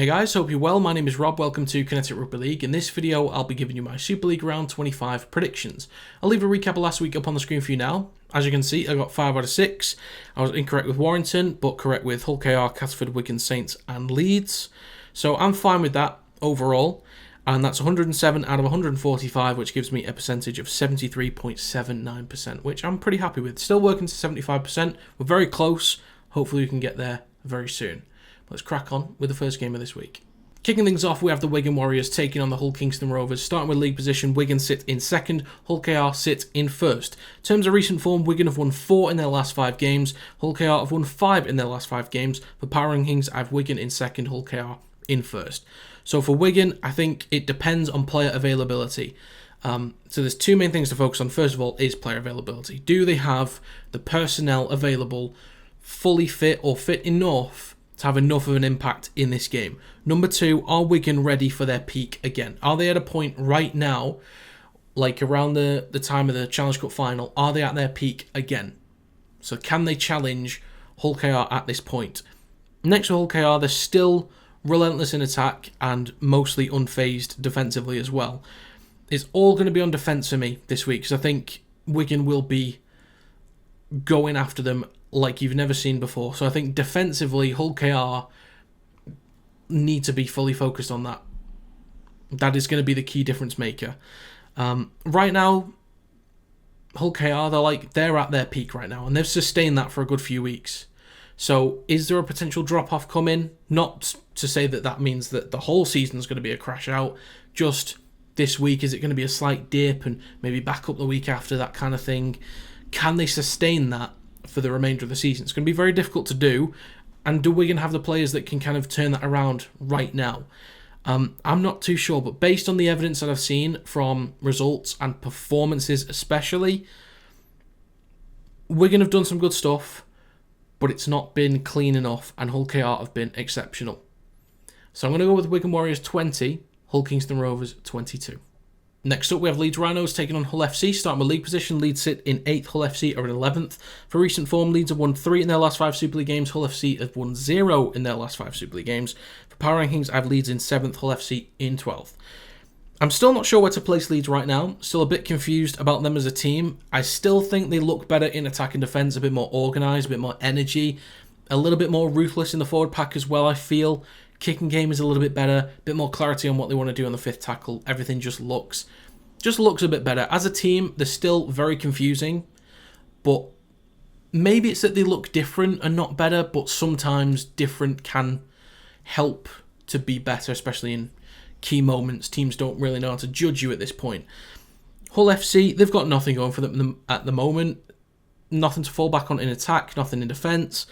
Hey guys, hope you're well. My name is Rob. Welcome to Kinetic Rugby League. In this video, I'll be giving you my Super League Round 25 predictions. I'll leave a recap of last week up on the screen for you now. As you can see, I got 5 out of 6. I was incorrect with Warrington, but correct with Hull KR, Castleford, Wigan, Saints and Leeds. So I'm fine with that overall. And that's 107 out of 145, which gives me a percentage of 73.79%, which I'm pretty happy with. Still working to 75%. We're very close. Hopefully we can get there very soon. Let's crack on with the first game of this week. Kicking things off, we have the Wigan Warriors taking on the Hull Kingston Rovers. Starting with league position, Wigan sit in second, Hull KR sit in first. In terms of recent form, Wigan have won 4 in their last 5 games. Hull KR have won 5 in their last 5 games. For power rankings, I have Wigan in second, Hull KR in first. So for Wigan, I think it depends on player availability. So there's 2 main things to focus on. First of all is player availability. Do they have the personnel available, fully fit or fit enough to have enough of an impact in this game? Number 2, are Wigan ready for their peak again? Are they at a point right now, like around the time of the Challenge Cup final, are they at their peak again? So can they challenge Hull KR at this point? Next to Hull KR, they're still relentless in attack and mostly unfazed defensively as well. It's all going to be on defence for me this week, because I think Wigan will be going after them like you've never seen before. So I think defensively, Hull KR need to be fully focused on that. That is going to be the key difference maker. Right now, Hull KR, they're at their peak right now, and they've sustained that for a good few weeks. So is there a potential drop-off coming? Not to say that that means that the whole season is going to be a crash out. Just this week, is it going to be a slight dip and maybe back up the week after, that kind of thing? Can they sustain that for the remainder of the season? It's going to be very difficult to do. And do Wigan have the players that can kind of turn that around right now? I'm not too sure, but based on the evidence that I've seen from results and performances especially, Wigan have done some good stuff, but it's not been clean enough, and Hull KR have been exceptional. So I'm going to go with Wigan Warriors 20, Hull Kingston Rovers 22. Next up, we have Leeds Rhinos taking on Hull FC. Starting with league position, Leeds sit in 8th, Hull FC are in 11th. For recent form, Leeds have won 3 in their last 5 Super League games. Hull FC have won 0 in their last 5 Super League games. For power rankings, I have Leeds in 7th, Hull FC in 12th. I'm still not sure where to place Leeds right now. Still a bit confused about them as a team. I still think they look better in attack and defence, a bit more organised, a bit more energy, a little bit more ruthless in the forward pack as well, I feel. Kicking game is a little bit better, a bit more clarity on what they want to do on the 5th tackle. Everything just looks a bit better. As a team, they're still very confusing, but maybe it's that they look different and not better, but sometimes different can help to be better, especially in key moments. Teams don't really know how to judge you at this point. Hull FC, they've got nothing going for them at the moment. Nothing to fall back on in attack, nothing in defence.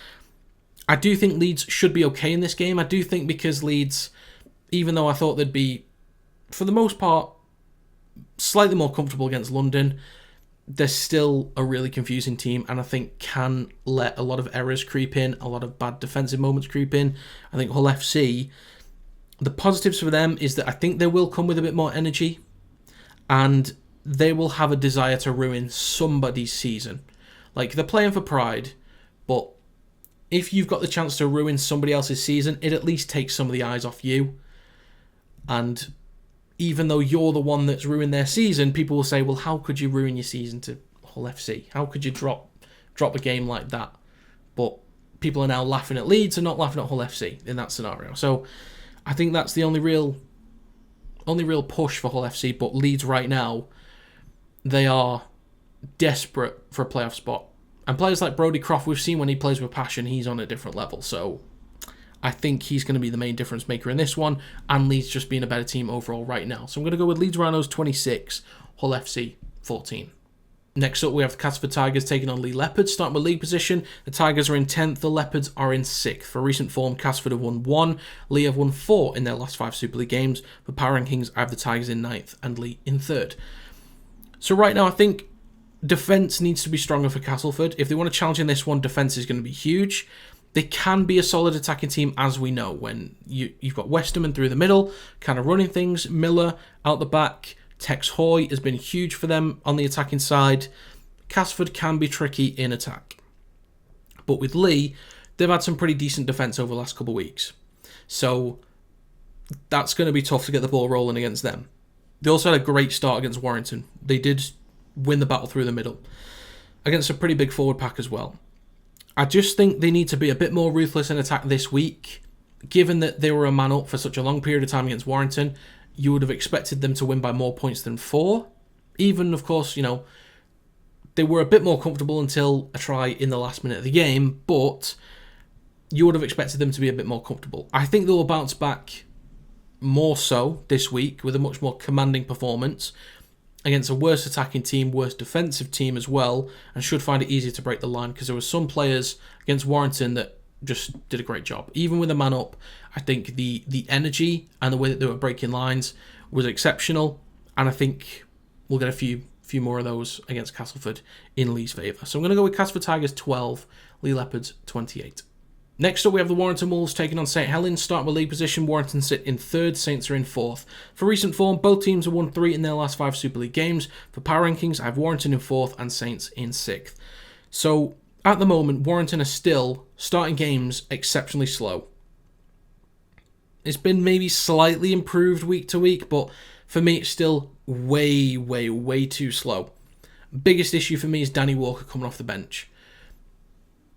I do think Leeds should be okay in this game. I do think because Leeds, even though I thought they'd be, for the most part, slightly more comfortable against London, they're still a really confusing team, and I think can let a lot of errors creep in, a lot of bad defensive moments creep in. I think Hull FC, the positives for them is that I think they will come with a bit more energy, and they will have a desire to ruin somebody's season. Like, they're playing for pride, but if you've got the chance to ruin somebody else's season, it at least takes some of the eyes off you. And even though you're the one that's ruined their season, people will say, well, how could you ruin your season to Hull FC? How could you drop a game like that? But people are now laughing at Leeds and not laughing at Hull FC in that scenario. So I think that's the only real push for Hull FC. But Leeds right now, they are desperate for a playoff spot. And players like Brodie Croft, we've seen when he plays with passion, he's on a different level. So I think he's going to be the main difference maker in this one, and Leeds just being a better team overall right now. So I'm going to go with Leeds Rhinos 26, Hull FC 14. Next up, we have the Castleford Tigers taking on Leigh Leopards. Starting with league position, the Tigers are in 10th, the Leopards are in 6th. For recent form, Castleford have won 1, Leigh have won 4 in their last 5 Super League games. For power rankings, I have the Tigers in 9th and Leigh in 3rd. So right now, I think defence needs to be stronger for Castleford. If they want to challenge in this one, defence is going to be huge. They can be a solid attacking team, as we know, when you've got Westerman through the middle, kind of running things, Miller out the back, Tex Hoy has been huge for them on the attacking side. Castleford can be tricky in attack. But with Leigh, they've had some pretty decent defence over the last couple of weeks. So that's going to be tough to get the ball rolling against them. They also had a great start against Warrington. They did win the battle through the middle against a pretty big forward pack as well. I just think they need to be a bit more ruthless in attack this week. Given that they were a man up for such a long period of time against Warrington, you would have expected them to win by more points than 4. Even, of course, they were a bit more comfortable until a try in the last minute of the game, but you would have expected them to be a bit more comfortable. I think they will bounce back more so this week with a much more commanding performance against a worse attacking team, worse defensive team as well, and should find it easier to break the line because there were some players against Warrington that just did a great job. Even with a man up, I think the energy and the way that they were breaking lines was exceptional, and I think we'll get a few more of those against Castleford in Leigh's favour. So I'm going to go with Castleford Tigers 12, Leigh Leopards 28. Next up, we have the Warrington Wolves taking on St Helens. Starting with league position, Warrington sit in 3rd, Saints are in 4th. For recent form, both teams have won 3 in their last 5 Super League games. For power rankings, I have Warrington in 4th and Saints in 6th. So, at the moment, Warrington are still starting games exceptionally slow. It's been maybe slightly improved week to week, but for me, it's still way, way, way too slow. Biggest issue for me is Danny Walker coming off the bench.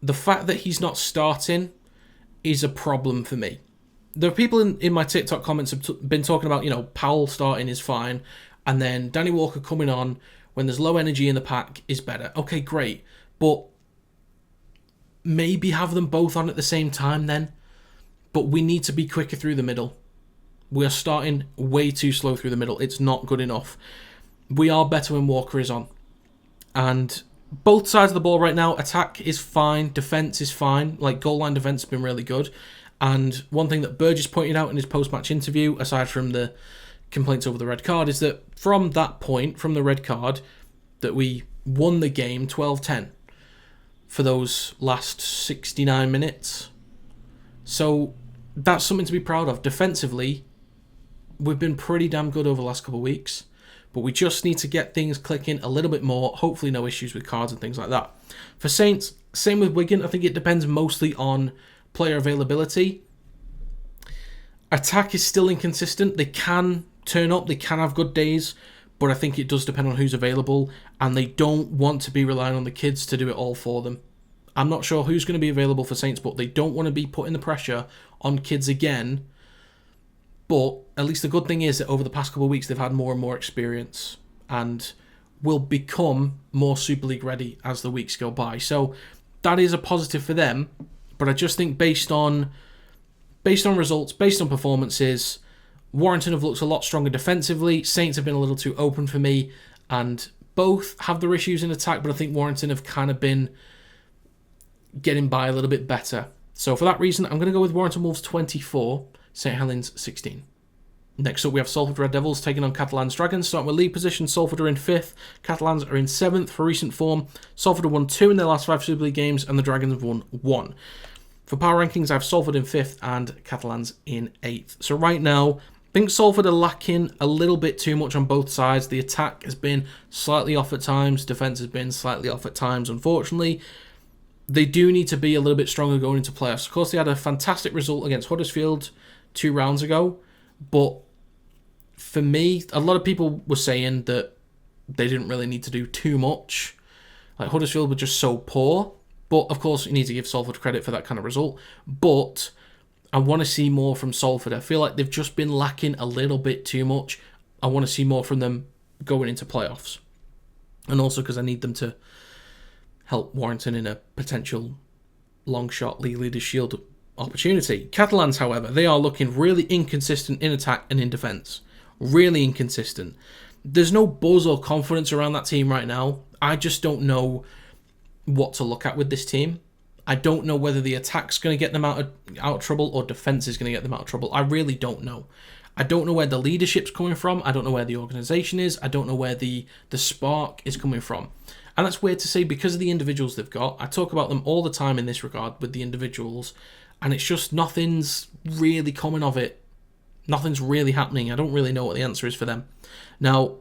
The fact that he's not starting is a problem for me. There are people in my TikTok comments have been talking about, Powell starting is fine, and then Danny Walker coming on when there's low energy in the pack is better. Okay, great, but maybe have them both on at the same time then. But we need to be quicker through the middle. We are starting way too slow through the middle. It's not good enough. We are better when Walker is on. And both sides of the ball right now, attack is fine, defence is fine. Like, goal line defence has been really good. And one thing that Burgess pointed out in his post-match interview, aside from the complaints over the red card, is that from that point, from the red card, that we won the game 12-10 for those last 69 minutes. So that's something to be proud of. Defensively, we've been pretty damn good over the last couple of weeks. But we just need to get things clicking a little bit more. Hopefully no issues with cards and things like that. For Saints, same with Wigan. I think it depends mostly on player availability. Attack is still inconsistent. They can turn up. They can have good days. But I think it does depend on who's available. And they don't want to be relying on the kids to do it all for them. I'm not sure who's going to be available for Saints, but they don't want to be putting the pressure on kids again. But at least the good thing is that over the past couple of weeks, they've had more and more experience and will become more Super League ready as the weeks go by. So that is a positive for them. But I just think based on results, based on performances, Warrington have looked a lot stronger defensively. Saints have been a little too open for me. And both have their issues in attack, but I think Warrington have kind of been getting by a little bit better. So for that reason, I'm going to go with Warrington Wolves 24, St Helens 16. Next up, we have Salford Red Devils taking on Catalans Dragons. Starting with league position, Salford are in 5th, Catalans are in 7th. For recent form, Salford have won 2 in their last 5 Super League games, and the Dragons have won 1. For power rankings, I have Salford in 5th and Catalans in 8th. So right now, I think Salford are lacking a little bit too much on both sides. The attack has been slightly off at times, defence has been slightly off at times, unfortunately. They do need to be a little bit stronger going into playoffs. Of course, they had a fantastic result against Huddersfield 2 rounds ago, but for me, a lot of people were saying that they didn't really need to do too much. Like, Huddersfield were just so poor, but of course, you need to give Salford credit for that kind of result. But I want to see more from Salford. I feel like they've just been lacking a little bit too much. I want to see more from them going into playoffs. And also because I need them to help Warrington in a potential long shot League Leaders Shield opportunity. Catalans, however, they are looking really inconsistent in attack and in defence. Really inconsistent. There's no buzz or confidence around that team right now. I just don't know what to look at with this team. I don't know whether the attack's going to get them out of trouble or defence is going to get them out of trouble. I really don't know. I don't know where the leadership's coming from. I don't know where the organisation is. I don't know where the spark is coming from. And that's weird to say because of the individuals they've got. I talk about them all the time in this regard with the individuals, and it's just nothing's really coming of it. Nothing's really happening. I don't really know what the answer is for them. Now,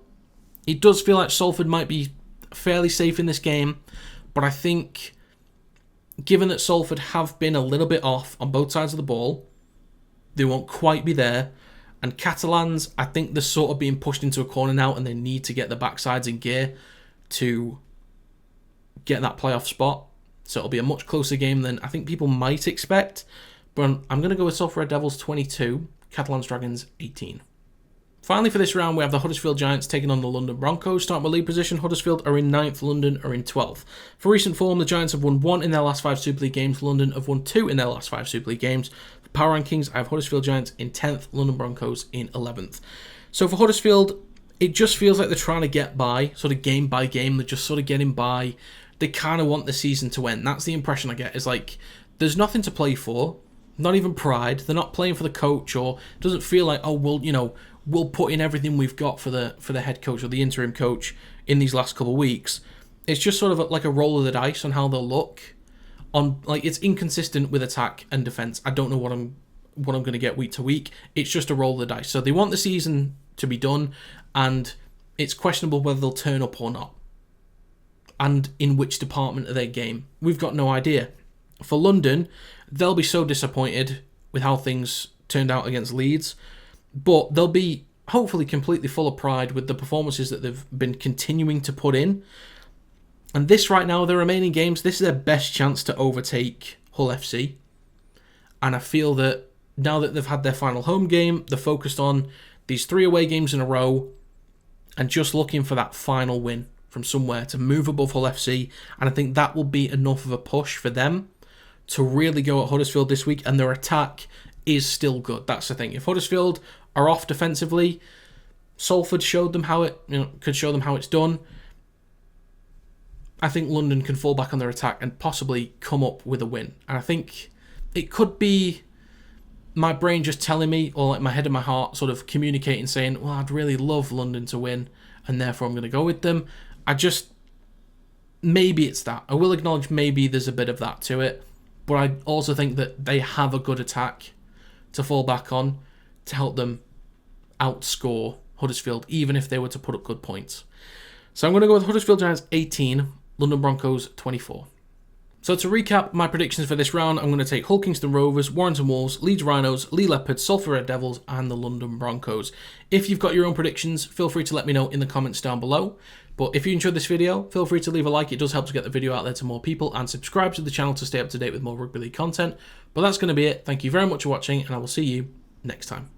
it does feel like Salford might be fairly safe in this game, but I think given that Salford have been a little bit off on both sides of the ball, they won't quite be there. And Catalans, I think they're sort of being pushed into a corner now, and they need to get the backsides in gear to get that playoff spot. So it'll be a much closer game than I think people might expect. But I'm going to go with Salford Devils 22, Catalans Dragons 18. Finally, for this round, we have the Huddersfield Giants taking on the London Broncos. Starting with league position, Huddersfield are in 9th, London are in 12th. For recent form, the Giants have won 1 in their last 5 Super League games. London have won 2 in their last 5 Super League games. For power rankings, I have Huddersfield Giants in 10th, London Broncos in 11th. So for Huddersfield, it just feels like they're trying to get by, sort of game by game. They're just sort of getting by. They kind of want the season to end. That's the impression I get, is like, there's nothing to play for. Not even pride. They're not playing for the coach, or it doesn't feel like, oh, well, we'll put in everything we've got for the head coach or the interim coach in these last couple of weeks. It's just sort of like a roll of the dice on how they'll look. It's inconsistent with attack and defense. I don't know what I'm going to get week to week. It's just a roll of the dice. So they want the season to be done, and it's questionable whether they'll turn up or not, and in which department of their game. We've got no idea. For London, they'll be so disappointed with how things turned out against Leeds, but they'll be hopefully completely full of pride with the performances that they've been continuing to put in. And this right now, the remaining games, this is their best chance to overtake Hull FC. And I feel that now that they've had their final home game, they're focused on these 3 away games in a row and just looking for that final win from somewhere to move above Hull FC. And I think that will be enough of a push for them to really go at Huddersfield this week, and their attack is still good. That's the thing. If Huddersfield are off defensively, Salford showed them how could show them how it's done. I think London can fall back on their attack and possibly come up with a win. And I think it could be my brain just telling me, or like my head and my heart sort of communicating, saying, well, I'd really love London to win, and therefore I'm going to go with them. Maybe it's that. I will acknowledge maybe there's a bit of that to it. But I also think that they have a good attack to fall back on to help them outscore Huddersfield, even if they were to put up good points. So I'm going to go with Huddersfield Giants 18, London Broncos 24. So to recap my predictions for this round, I'm going to take Hull Kingston Rovers, Warrington Wolves, Leeds Rhinos, Leigh Leopards, Salford Red Devils, and the London Broncos. If you've got your own predictions, feel free to let me know in the comments down below. But if you enjoyed this video, feel free to leave a like. It does help to get the video out there to more people, and subscribe to the channel to stay up to date with more Rugby League content. But that's going to be it. Thank you very much for watching, and I will see you next time.